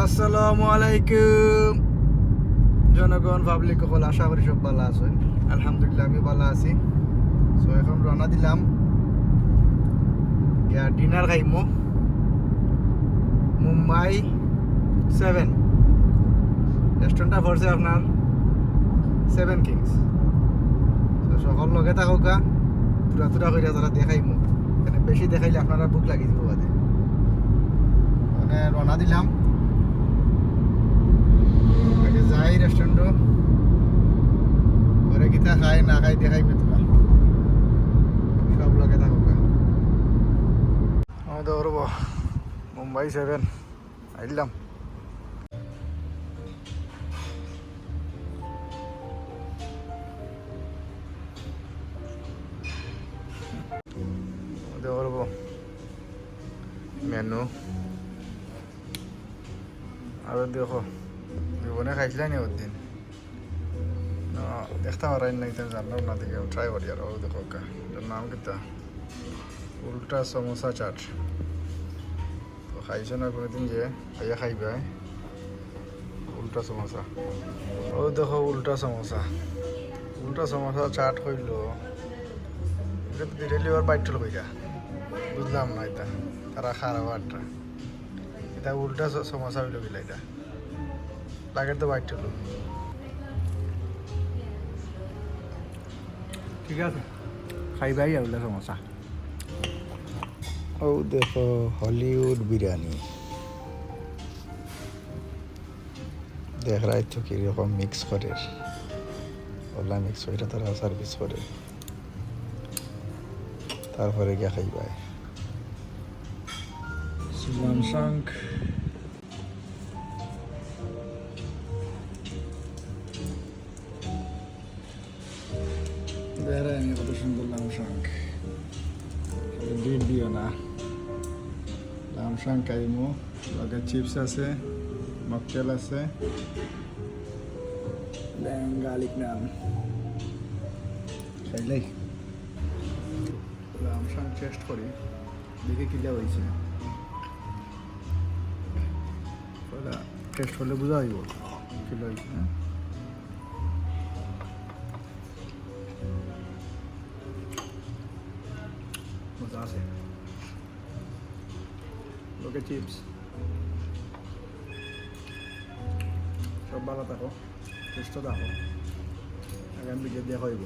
আসসালামু আলাইকুম জনগণ পাবলিক সকল, আশা করি সব ভালো আছেন। আলহামদুলিল্লাহ আমি ভালো আছি। সো এখন রওনা দিলাম ডিনার খাইমু মুম্বাই 7 রেস্টুরেন্টটা পড়ছে আপনার 7 কিংস। তো সকল লগে থাকুকা, তুরা তুরা করে যারা দেখাইমু, এখানে বেশি দেখাইলে আপনারা বুক লাগি দিব বাদে। মানে রওনা দিলাম, আগে যাই রেস্টুরেন্ট, ঘরে কিতা খাই না খাই দেখাইবে তোরা, সব লগে থাকুকা। আমি তো করব মুম্বাই 7 আইলাম। করব মেনু আর দেখো জীবনে খাইছিলাম নি ওর দিন, দেখতে পারাই না, জানলাম না, দেখে ট্রাই করি। আর দেখো নাম কিতা উল্টা সমোসা চাট। তো খাইছো না কোনোদিন, যে খাইয়া খাইবে উল্টা সমোসা। ও দেখো উল্টা সমোসা চাট হইল, এটা তো ডিটেলি ওর বাইট চল কইরা বুঝলাম না। এটা তারা খারাপ আটটা, এটা উল্টা সমোসা হইল গিলা, এটা লাগে তো বাইট চল। ঠিক আছে, খাইবাই উল্টা সমোসা। ও দেখো হলিউড বিরিয়ানি, দেখ রাই তো কিরকম মিক্স করে, ওলা মিক্স করে তারা সার্ভিস করে, তারপরে গিয়া খাইবাই। লামসাঙ্ক বেড়ায় কত সুন্দর লামসাঙ্ক, ডিট দিও না। লামসাঙ্ক খাইমু, লগে চিপস আছে, মকটেল আছে, গার্লিক নান খাইলাই। লামসাঙ্ক টেস্ট করি, দেখে কিলা হয়েছে, টেস্ট করলে বোঝা হইব কিলা হয়েছে। হ্যাঁ, মজা আছে। লোকে চিপস, সব ভালো থাকো, সুস্থ থাকো, আগামী ভিডিও দেখা হইব।